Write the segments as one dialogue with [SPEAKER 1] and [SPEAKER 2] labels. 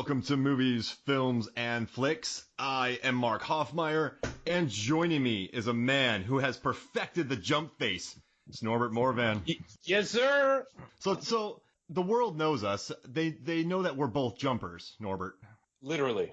[SPEAKER 1] Welcome to Movies, Films, and Flicks. I am Mark Hoffmeyer, and joining me is a man who has perfected the jump face. It's Norbert Morvan.
[SPEAKER 2] Yes, sir.
[SPEAKER 1] So the world knows us. They know that we're both jumpers, Norbert.
[SPEAKER 2] Literally.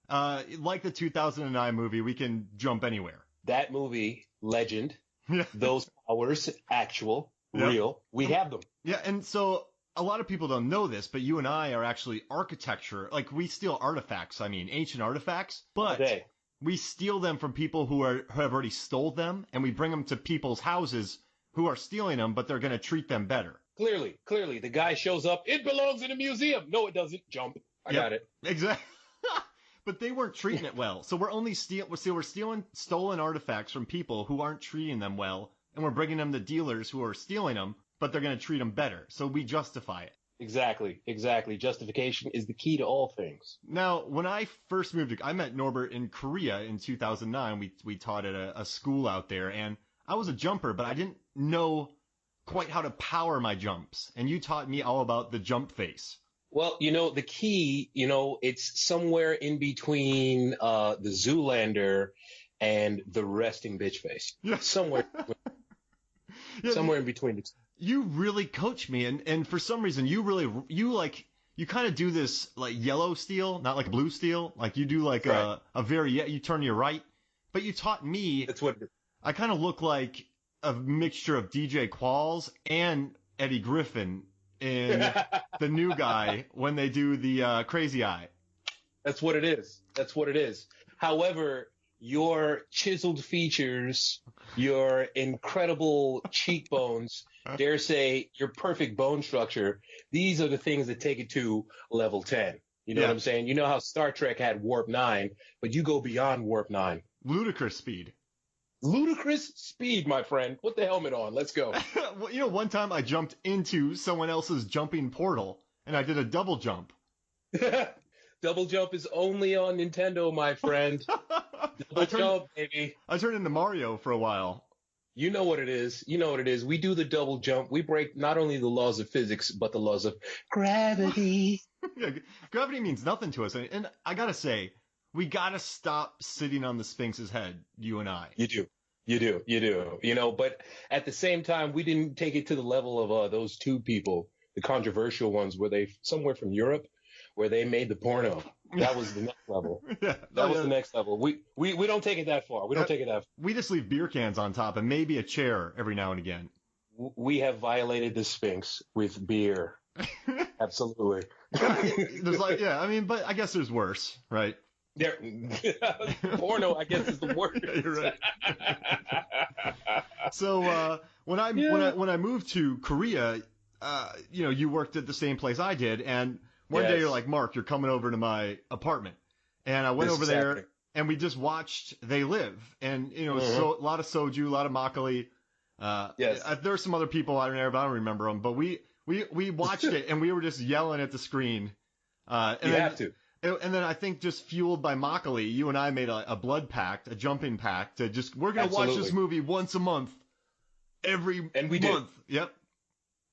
[SPEAKER 1] Like the 2009 movie, we can jump anywhere.
[SPEAKER 2] That movie, legend.
[SPEAKER 1] Yeah.
[SPEAKER 2] Those powers, actual, real. We have them.
[SPEAKER 1] Yeah, and so a lot of people don't know this, but you and I are actually architecture. Like, we steal artifacts. I mean, ancient artifacts, but we steal them from people who have already stole them, and we bring them to people's houses who are stealing them, but they're going to treat them better.
[SPEAKER 2] Clearly. The guy shows up. It belongs in a museum. No, it doesn't. Jump. I got it.
[SPEAKER 1] Exactly. But they weren't treating it well. So we're stealing stolen artifacts from people who aren't treating them well, and we're bringing them to dealers who are stealing them, but they're going to treat them better. So we justify it.
[SPEAKER 2] Exactly. Justification is the key to all things.
[SPEAKER 1] Now, when I first moved, I met Norbert in Korea in 2009. We taught at a school out there, and I was a jumper, but I didn't know quite how to power my jumps. And you taught me all about the jump face.
[SPEAKER 2] Well, the key, it's somewhere in between the Zoolander and the resting bitch face.
[SPEAKER 1] Yeah.
[SPEAKER 2] Somewhere in between the two.
[SPEAKER 1] You really coach me, and for some reason you kind of do this like yellow steel, not like blue steel. Like you do like
[SPEAKER 2] right.
[SPEAKER 1] you turn your right, but you taught me.
[SPEAKER 2] That's what
[SPEAKER 1] I kind of look like a mixture of DJ Qualls and Eddie Griffin in The New Guy when they do the Crazy Eye.
[SPEAKER 2] That's what it is. However, your chiseled features, your incredible cheekbones, dare say your perfect bone structure, these are the things that take it to level 10. You know what I'm saying? You know how Star Trek had warp 9, but you go beyond warp 9.
[SPEAKER 1] Ludicrous speed.
[SPEAKER 2] Ludicrous speed, my friend. Put the helmet on. Let's go.
[SPEAKER 1] Well, one time I jumped into someone else's jumping portal, and I did a double jump.
[SPEAKER 2] Double jump is only on Nintendo, my friend. Double jump, baby.
[SPEAKER 1] I turned into Mario for a while.
[SPEAKER 2] You know what it is. We do the double jump. We break not only the laws of physics, but the laws of gravity.
[SPEAKER 1] Yeah, gravity means nothing to us. And I gotta say, we gotta stop sitting on the Sphinx's head, you and I.
[SPEAKER 2] You do. But at the same time, we didn't take it to the level of those two people, the controversial ones, where they somewhere from Europe, where they made the porno. That was the next level. That was the next level. We don't take it that far.
[SPEAKER 1] We just leave beer cans on top and maybe a chair every now and again.
[SPEAKER 2] We have violated the Sphinx with beer. Absolutely.
[SPEAKER 1] But I guess there's worse, right?
[SPEAKER 2] Porno, I guess, is the worst.
[SPEAKER 1] You're right. So when I moved to Korea, you worked at the same place I did, and one day you're like, Mark, you're coming over to my apartment, and I went over there, and we just watched They Live, and so a lot of soju, a lot of makgeolli. There were some other people out there, but I don't remember them. But we watched it, and we were just yelling at the screen.
[SPEAKER 2] Have to.
[SPEAKER 1] And then I think just fueled by makgeolli, you and I made a blood pact, a jumping pact, we're going to watch this movie once a month, and we month. Did. Yep.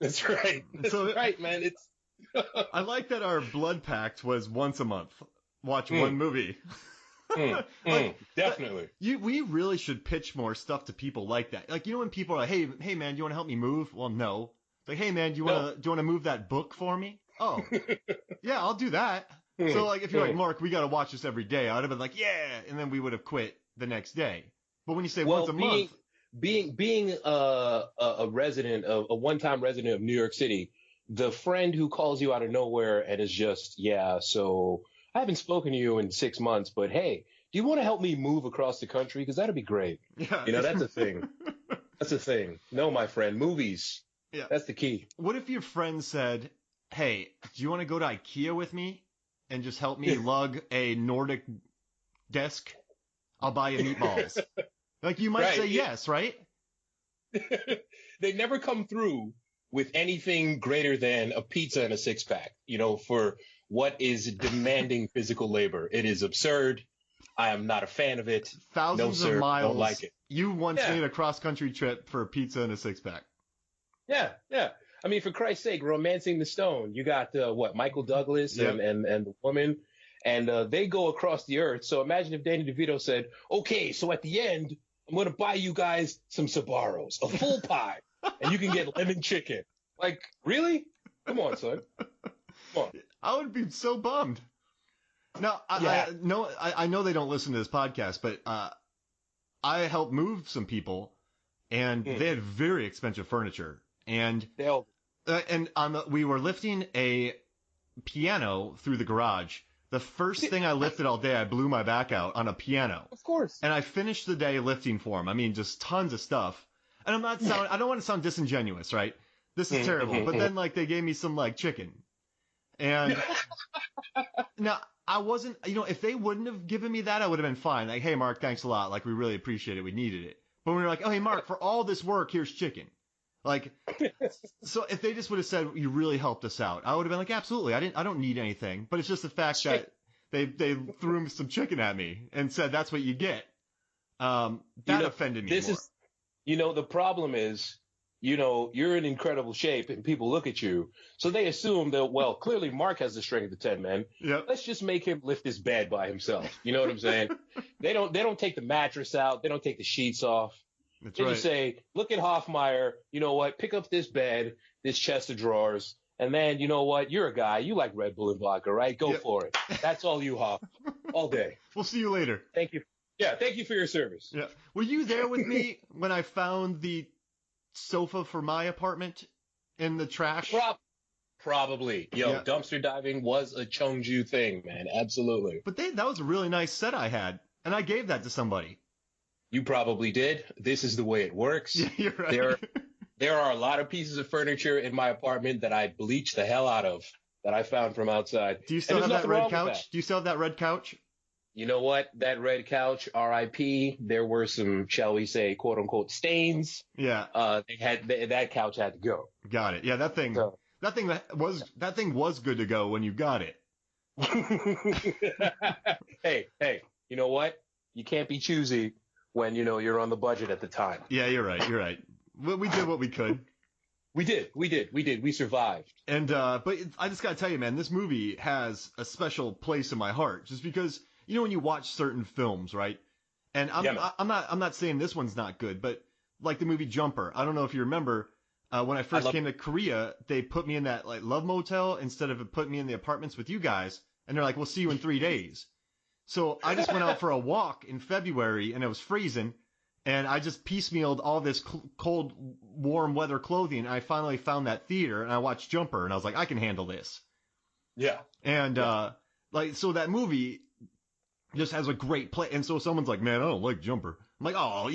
[SPEAKER 2] That's right. That's right, man.
[SPEAKER 1] I like that our blood pact was once a month. Watch one movie.
[SPEAKER 2] Definitely.
[SPEAKER 1] We really should pitch more stuff to people like that. Like, when people are like, hey man, do you want to help me move? Well, no. It's like, hey man, do you want to move that book for me? Oh, yeah, I'll do that. So, like, if you're like, Mark, we got to watch this every day, I would have been like, yeah, and then we would have quit the next day. But when you say once a month,
[SPEAKER 2] being a one-time resident of New York City, the friend who calls you out of nowhere and is just, so I haven't spoken to you in 6 months, but hey, do you want to help me move across the country? Because that'd be great.
[SPEAKER 1] Yeah.
[SPEAKER 2] That's a thing. That's a thing. No, my friend, movies. Yeah. That's the key.
[SPEAKER 1] What if your friend said, hey, do you want to go to IKEA with me and just help me lug a Nordic desk? I'll buy you meatballs. Like, you might say yes, right?
[SPEAKER 2] They never come through with anything greater than a pizza and a six-pack, for what is demanding physical labor. It is absurd. I am not a fan of it.
[SPEAKER 1] Thousands
[SPEAKER 2] of
[SPEAKER 1] miles.
[SPEAKER 2] Don't like it.
[SPEAKER 1] You once made a cross-country trip for a pizza and a six-pack.
[SPEAKER 2] Yeah. I mean, for Christ's sake, Romancing the Stone. You got Michael Douglas and the woman, and they go across the earth. So imagine if Danny DeVito said, "Okay, so at the end, I'm going to buy you guys some Sbarros, a full pie, and you can get lemon chicken." Like, really? Come on, son. Come on.
[SPEAKER 1] I would be so bummed. Now, I know they don't listen to this podcast, but I helped move some people, and they had very expensive furniture. And we were lifting a piano through the garage. The first thing I lifted all day, I blew my back out on a piano.
[SPEAKER 2] Of course.
[SPEAKER 1] And I finished the day lifting for them. I mean, just tons of stuff. And I don't want to sound disingenuous, right? This is terrible. But then, like, they gave me some, like, chicken. And now, I wasn't, if they wouldn't have given me that, I would have been fine. Like, hey, Mark, thanks a lot. Like, we really appreciate it. We needed it. But when you're like, oh, hey, Mark, for all this work, here's chicken. Like, so if they just would have said, you really helped us out, I would have been like, absolutely. I don't need anything. But it's just the fact that they threw some chicken at me and said, that's what you get. That offended me more.
[SPEAKER 2] The problem is, you're in incredible shape and people look at you. So they assume that, well, clearly Mark has the strength of 10 men.
[SPEAKER 1] Yep.
[SPEAKER 2] Let's just make him lift his bed by himself. You know what I'm saying? They don't take the mattress out. They don't take the sheets off. They just say, look at Hoffmeyer. You know what? Pick up this bed, this chest of drawers. And then, you know what? You're a guy. You like Red Bull and vodka, right? Go for it. That's all you, Hoff. All day.
[SPEAKER 1] We'll see you later.
[SPEAKER 2] Thank you. Yeah, thank you for your service.
[SPEAKER 1] Yeah. Were you there with me when I found the sofa for my apartment in the trash?
[SPEAKER 2] Probably. Dumpster diving was a Cheongju thing, man. Absolutely.
[SPEAKER 1] But that was a really nice set I had, and I gave that to somebody.
[SPEAKER 2] You probably did. This is the way it works.
[SPEAKER 1] Yeah, you're right.
[SPEAKER 2] There are a lot of pieces of furniture in my apartment that I bleached the hell out of, that I found from outside.
[SPEAKER 1] Do you still have that red couch? Do you still have that red couch?
[SPEAKER 2] You know what? That red couch, R.I.P. There were some, shall we say, quote unquote stains.
[SPEAKER 1] Yeah.
[SPEAKER 2] That couch had to go.
[SPEAKER 1] Got it. Yeah, that thing was good to go when you got it.
[SPEAKER 2] Hey, you know what? You can't be choosy when you're on the budget at the time.
[SPEAKER 1] Yeah, you're right. We did what we could.
[SPEAKER 2] We did. We survived.
[SPEAKER 1] And but I just gotta tell you, man, this movie has a special place in my heart, just because. When you watch certain films, right? And I'm not saying this one's not good, but like the movie Jumper. I don't know if you remember when I first came to Korea, they put me in that like love motel instead of putting me in the apartments with you guys, and they're like, "We'll see you in 3 days." So I just went out for a walk in February, and it was freezing, and I just piecemealed all this cold, warm weather clothing. And I finally found that theater, and I watched Jumper, and I was like, "I can handle this." Yeah. And so that movie just has a great play, and so someone's like, "Man, I don't like Jumper." I'm like, "Oh,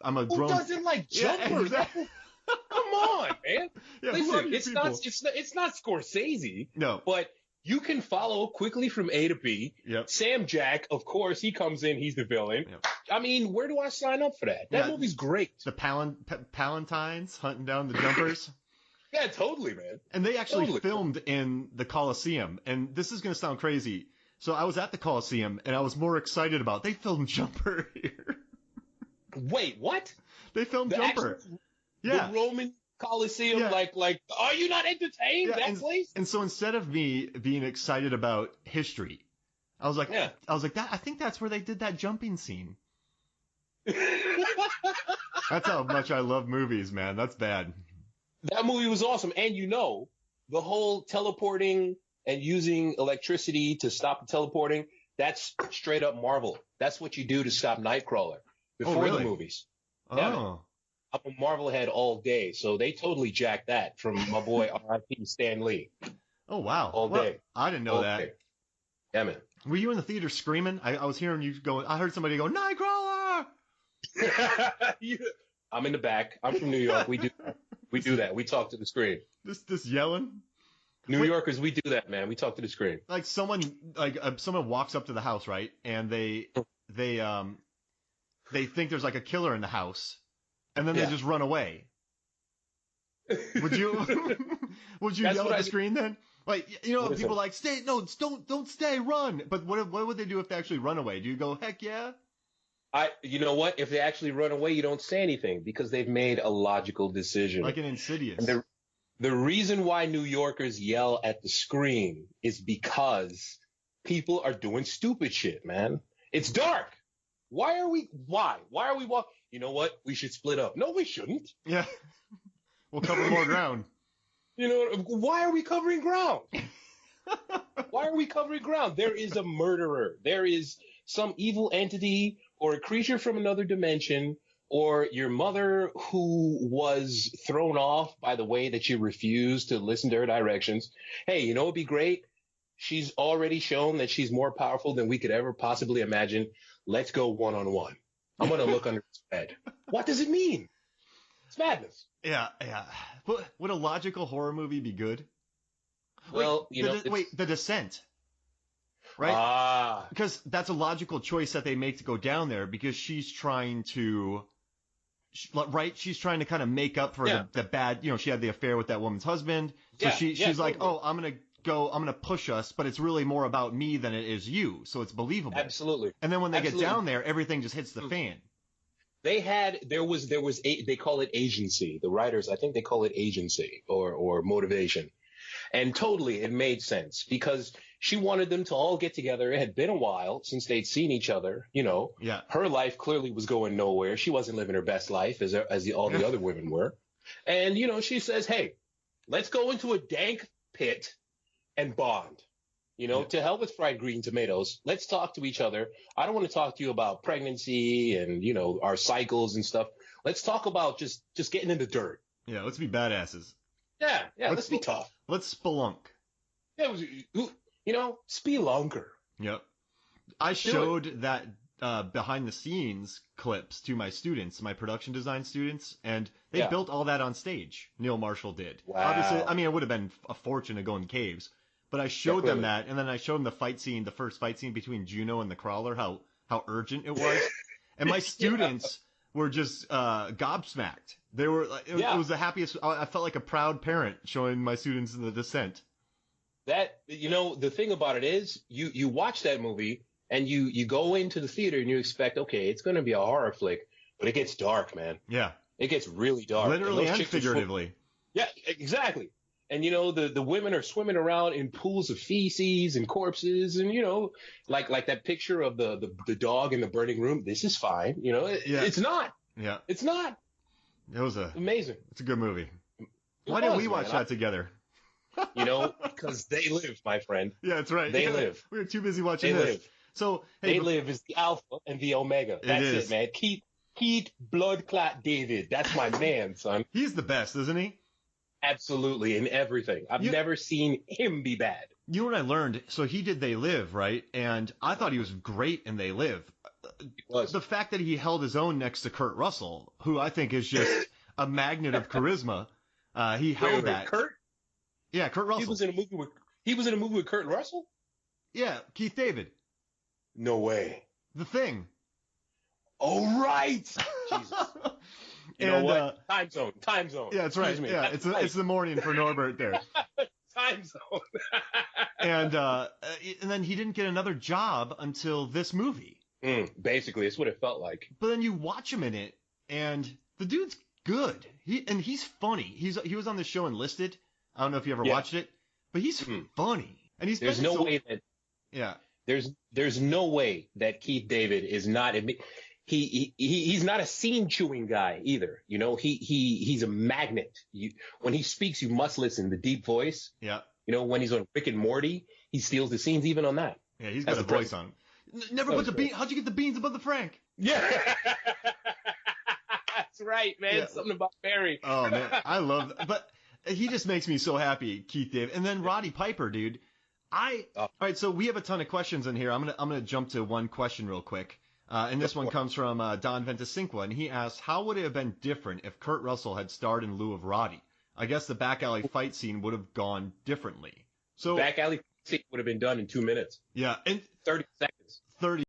[SPEAKER 1] I'm a grown."
[SPEAKER 2] Who doesn't like Jumper? Yeah, exactly. Come on, man.
[SPEAKER 1] Yeah,
[SPEAKER 2] listen, it's not Scorsese.
[SPEAKER 1] No,
[SPEAKER 2] but you can follow quickly from A to B.
[SPEAKER 1] Yep.
[SPEAKER 2] Sam Jack, of course, he comes in. He's the villain. Yep. I mean, where do I sign up for that? That movie's great.
[SPEAKER 1] The Palantines hunting down the jumpers.
[SPEAKER 2] Yeah, totally, man.
[SPEAKER 1] And they actually filmed in the Coliseum, and this is going to sound crazy. So I was at the Coliseum, and I was more excited about they filmed Jumper here.
[SPEAKER 2] Wait, what?
[SPEAKER 1] They filmed Jumper.
[SPEAKER 2] The Roman Coliseum, like, are you not entertained? That place?
[SPEAKER 1] And so instead of me being excited about history, I was like, I think that's where they did that jumping scene. That's how much I love movies, man. That's bad.
[SPEAKER 2] That movie was awesome, and the whole teleporting and using electricity to stop the teleporting, that's straight up Marvel. That's what you do to stop Nightcrawler before the movies.
[SPEAKER 1] Oh.
[SPEAKER 2] Yeah, I'm a Marvel head all day, so they totally jacked that from my boy R.I.P. Stan Lee.
[SPEAKER 1] Oh, wow.
[SPEAKER 2] All day.
[SPEAKER 1] I didn't know that.
[SPEAKER 2] Yeah, man.
[SPEAKER 1] Were you in the theater screaming? I was hearing you going, I heard somebody go, Nightcrawler!
[SPEAKER 2] I'm in the back. I'm from New York. We do that. We talk to the screen.
[SPEAKER 1] This yelling?
[SPEAKER 2] New Yorkers, we do that, man. We talk to the screen.
[SPEAKER 1] Like someone walks up to the house, right? And they think there's like a killer in the house, and then they just run away. Would you yell at the screen then? Like, people like, stay, no, don't stay, run. But what would they do if they actually run away? Do you go, heck yeah?
[SPEAKER 2] You know what? If they actually run away, you don't say anything because they've made a logical decision.
[SPEAKER 1] Like an Insidious.
[SPEAKER 2] The reason why New Yorkers yell at the screen is because people are doing stupid shit, man. It's dark. Why? Why are we walking? You know what? We should split up. No, we shouldn't.
[SPEAKER 1] Yeah. We'll cover more ground.
[SPEAKER 2] You know, why are we covering ground? Why are we covering ground? There is a murderer. There is some evil entity or a creature from another dimension, or your mother who was thrown off by the way that you refused to listen to her directions. Hey, you know what would be great? She's already shown that she's more powerful than we could ever possibly imagine. Let's go one-on-one. I'm going to look under his bed. What does it mean? It's madness.
[SPEAKER 1] Yeah. Would a logical horror movie be good?
[SPEAKER 2] Well,
[SPEAKER 1] The Descent. Right? Because that's a logical choice that they make to go down there, because she's trying to, right? She's trying to kind of make up for the bad, she had the affair with that woman's husband. So she's like, oh, I'm going to push us, but it's really more about me than it is you. So it's believable.
[SPEAKER 2] Absolutely.
[SPEAKER 1] And then when they get down there, everything just hits the fan.
[SPEAKER 2] They call it agency. The writers, I think they call it agency or motivation. And totally, it made sense because she wanted them to all get together. It had been a while since they'd seen each other.
[SPEAKER 1] Yeah.
[SPEAKER 2] Her life clearly was going nowhere. She wasn't living her best life as all the other women were. And, she says, hey, let's go into a dank pit and bond. To hell with fried green tomatoes. Let's talk to each other. I don't want to talk to you about pregnancy and, our cycles and stuff. Let's talk about just getting in the dirt.
[SPEAKER 1] Yeah, let's be badasses.
[SPEAKER 2] Yeah, let's be tough.
[SPEAKER 1] Let's spelunk.
[SPEAKER 2] Yeah, spelunker.
[SPEAKER 1] Yep. I showed that behind the scenes clips to my students, my production design students, and they built all that on stage. Neil Marshall did.
[SPEAKER 2] Wow.
[SPEAKER 1] Obviously, it would have been a fortune to go in caves, but I showed them that, and then I showed them the first fight scene between Juno and the Crawler, how urgent it was. And my students were just gobsmacked. They were. It was the happiest. I felt like a proud parent showing my students The Descent.
[SPEAKER 2] That the thing about it is, you watch that movie and you go into the theater and you expect, okay, it's going to be a horror flick, but it gets dark, man.
[SPEAKER 1] Yeah,
[SPEAKER 2] it gets really dark,
[SPEAKER 1] literally and figuratively.
[SPEAKER 2] Yeah, exactly. And the women are swimming around in pools of feces and corpses, and like that picture of the dog in the burning room. This is fine, It's not.
[SPEAKER 1] Yeah,
[SPEAKER 2] it's not.
[SPEAKER 1] It was
[SPEAKER 2] amazing.
[SPEAKER 1] It's a good movie. Why didn't we watch that together?
[SPEAKER 2] Because they live, my friend.
[SPEAKER 1] Yeah, that's right.
[SPEAKER 2] They live.
[SPEAKER 1] We were too busy watching
[SPEAKER 2] this.
[SPEAKER 1] Live. So
[SPEAKER 2] they live is the alpha and the omega. That's it, man. Keith blood clot David. That's my man, son.
[SPEAKER 1] He's the best, isn't he?
[SPEAKER 2] Absolutely, in everything. I've never seen him be bad. You
[SPEAKER 1] know what I learned? So he did They Live, right? And I thought he was great in They Live. The fact that he held his own next to Kurt Russell, who I think is just a magnet of charisma. He held that.
[SPEAKER 2] Kurt?
[SPEAKER 1] Yeah, Kurt Russell.
[SPEAKER 2] He was in a movie with Kurt Russell?
[SPEAKER 1] Yeah, Keith David.
[SPEAKER 2] No way.
[SPEAKER 1] The Thing.
[SPEAKER 2] Oh, right. Jesus. You know what? Time zone.
[SPEAKER 1] Yeah, that's right. Yeah, it's the morning for Norbert there.
[SPEAKER 2] Time zone.
[SPEAKER 1] And then he didn't get another job until this movie.
[SPEAKER 2] Basically, it's what it felt like.
[SPEAKER 1] But then you watch him in it, and the dude's good. He's funny. He was on the show Enlisted. I don't know if you ever watched it, but he's funny. And
[SPEAKER 2] there's no way that.
[SPEAKER 1] Yeah.
[SPEAKER 2] There's no way that Keith David is not. He's not a scene chewing guy either. He's a magnet. When he speaks, you must listen. The deep voice.
[SPEAKER 1] Yeah.
[SPEAKER 2] When he's on Rick and Morty, he steals the scenes even on that.
[SPEAKER 1] Yeah, he's got a voice on him. Never put the bean. How'd you get the beans above the Frank?
[SPEAKER 2] Yeah. That's right, man. Yeah. Something about Barry.
[SPEAKER 1] Oh man, I love that. But he just makes me so happy, Keith David. And then Roddy Piper, dude. All right, so we have a ton of questions in here. I'm gonna jump to one question real quick. And this one comes from Don Ventacinqua, and he asks, how would it have been different if Kurt Russell had starred in lieu of Roddy? I guess the back alley fight scene would have gone differently. So
[SPEAKER 2] back alley scene would have been done in 2 minutes.
[SPEAKER 1] Yeah, and
[SPEAKER 2] 30 seconds.
[SPEAKER 1] 30